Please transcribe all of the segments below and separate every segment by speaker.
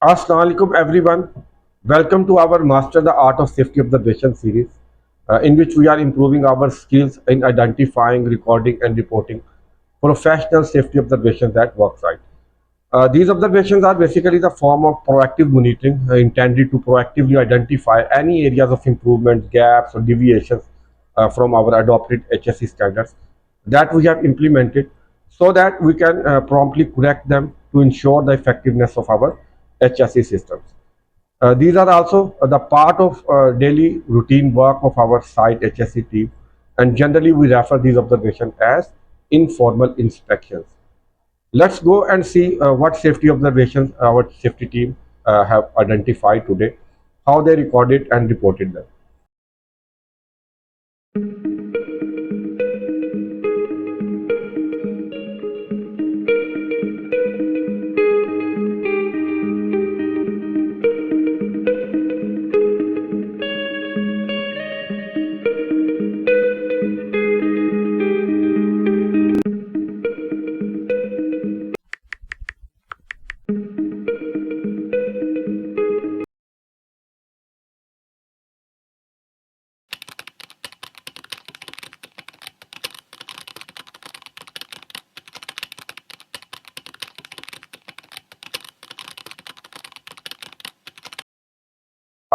Speaker 1: Assalamualaikum everyone. Welcome to our Master the Art of Safety Observation series, in which we are improving our skills in identifying, recording, and reporting professional safety observations at worksite. These observations are basically the form of proactive monitoring intended to proactively identify any areas of improvement, gaps, or deviations from our adopted HSE standards that we have implemented so that we can promptly correct them to ensure the effectiveness of our HSE systems. These are also the part of daily routine work of our site HSE team, and generally we refer these observations as informal inspections. Let's go and see what safety observations our safety team have identified today, how they recorded and reported them.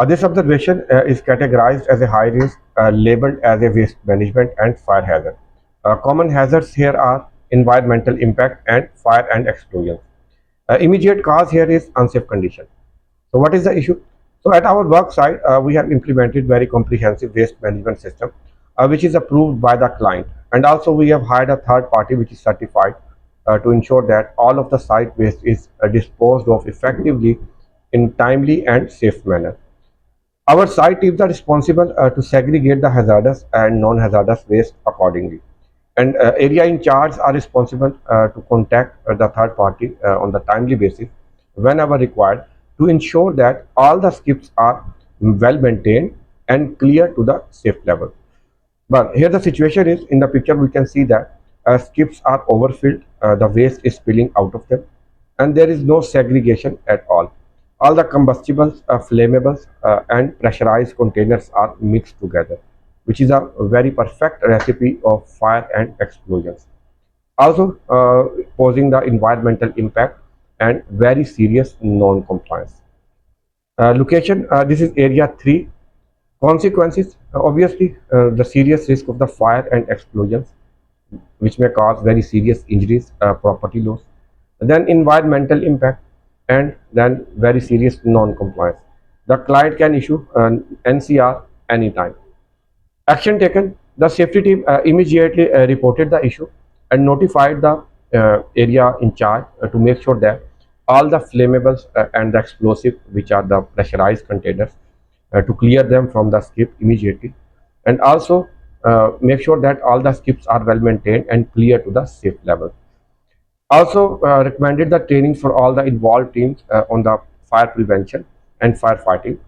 Speaker 1: This observation is categorized as a high risk, labeled as a waste management and fire hazard. Common hazards here are environmental impact and fire and explosions. Immediate cause here is unsafe condition. So what is the issue? So at our work site, we have implemented very comprehensive waste management system, which is approved by the client. And also we have hired a third party which is certified to ensure that all of the site waste is disposed of effectively in timely and safe manner. Our site teams are responsible to segregate the hazardous and non-hazardous waste accordingly. And area in charge are responsible to contact the third party on the timely basis whenever required to ensure that all the skips are well maintained and clear to the safe level. But here the situation is in the picture we can see that skips are overfilled, the waste is spilling out of them, and there is no segregation at all. All the combustibles, flammables, and pressurized containers are mixed together, which is a very perfect recipe of fire and explosions. Also, posing the environmental impact and very serious non-compliance. Location, this is area 3. Consequences, obviously, the serious risk of the fire and explosions, which may cause very serious injuries, property loss. Then environmental impact, and then very serious non-compliance. The client can issue an NCR anytime. Action taken, the safety team immediately reported the issue and notified the area in charge to make sure that all the flammables and the explosive, which are the pressurized containers, to clear them from the skip immediately, and also make sure that all the skips are well maintained and clear to the safe level. Also recommended the training for all the involved teams on the fire prevention and firefighting,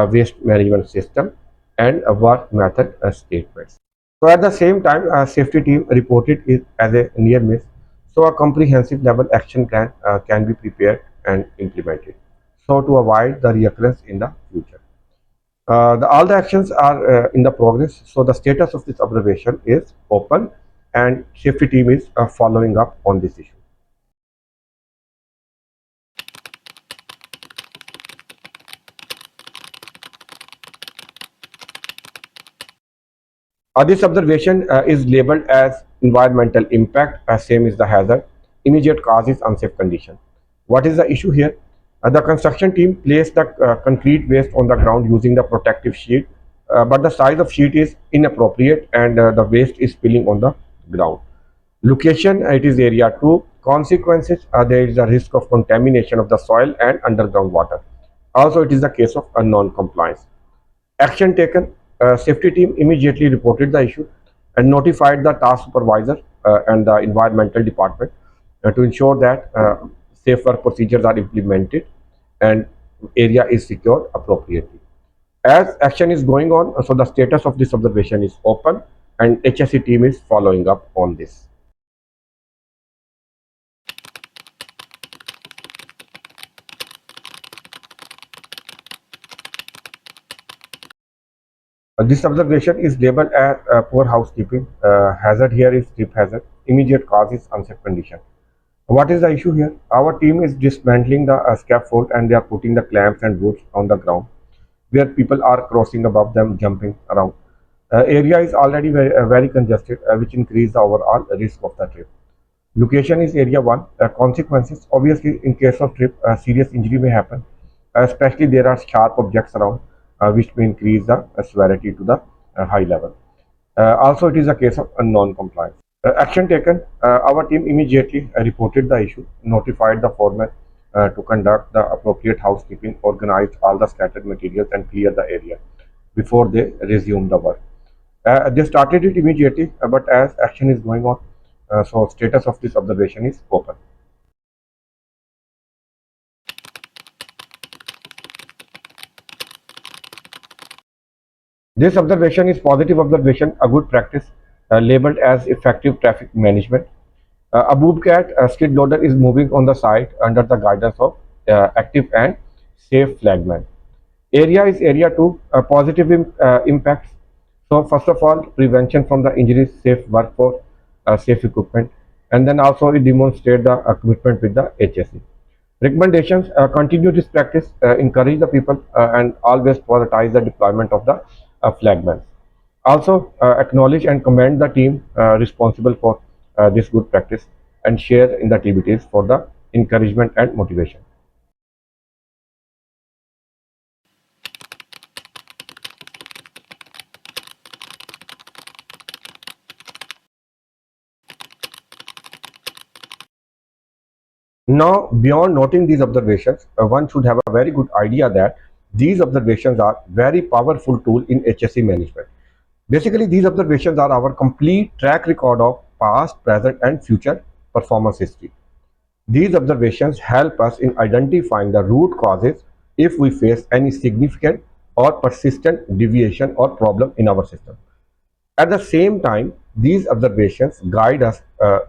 Speaker 1: waste management system, and work method statements. So at the same time, safety team reported it as a near miss. So a comprehensive level action plan can be prepared and implemented. So to avoid the reoccurrence in the future. All the actions are in the progress. So the status of this observation is open, and safety team is following up on this issue. This observation is labeled as environmental impact, as same is the hazard. Immediate cause is unsafe condition. What is the issue here? The construction team placed the concrete waste on the ground using the protective sheet, but the size of sheet is inappropriate and the waste is spilling on the ground. Location, it is area 2. Consequences, there is a risk of contamination of the soil and underground water. Also, it is the case of a non-compliance. Action taken, safety team immediately reported the issue and notified the task supervisor and the environmental department to ensure that safe work procedures are implemented and area is secured appropriately. As action is going on, so the status of this observation is open and HSE team is following up on this. This observation is labeled as poor housekeeping. Hazard here is trip hazard. Immediate cause is unsafe condition. What is the issue here? Our team is dismantling the scaffold and they are putting the clamps and roots on the ground where people are crossing above them, jumping around. Area is already very congested, which increase the overall risk of the trip. Location is area 1. Consequences, obviously, in case of trip, serious injury may happen, especially there are sharp objects around, which may increase the severity to the high level. Also, it is a case of non-compliance. Action taken, our team immediately reported the issue, notified the foreman to conduct the appropriate housekeeping, organized all the scattered materials and clear the area before they resume the work. They started it immediately, but as action is going on, so status of this observation is open. This observation is positive observation, a good practice, labeled as effective traffic management. A bobcat skid loader is moving on the site under the guidance of active and safe flagman. Area is area 2, positive impacts. So first of all, prevention from the injuries, safe workforce, safe equipment, and then also it demonstrates the commitment with the HSE. Recommendations, continue this practice, encourage the people and always prioritize the deployment of the flagmen. Also, acknowledge and commend the team responsible for this good practice and share in the activities for the encouragement and motivation. Now, beyond noting these observations, one should have a very good idea that these observations are very powerful tool in HSE management. Basically, these observations are our complete track record of past, present, and future performance history. These observations help us in identifying the root causes if we face any significant or persistent deviation or problem in our system. At the same time, these observations guide us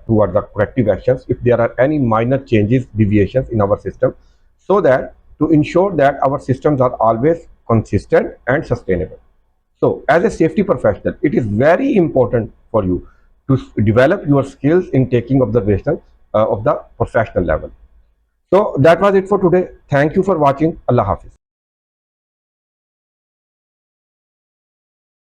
Speaker 1: toward the corrective actions if there are any minor changes, deviations in our system, so that to ensure that our systems are always consistent and sustainable. So, as a safety professional, it is very important for you to develop your skills in taking observations of the professional level. So, that was it for today. Thank you for watching. Allah Hafiz.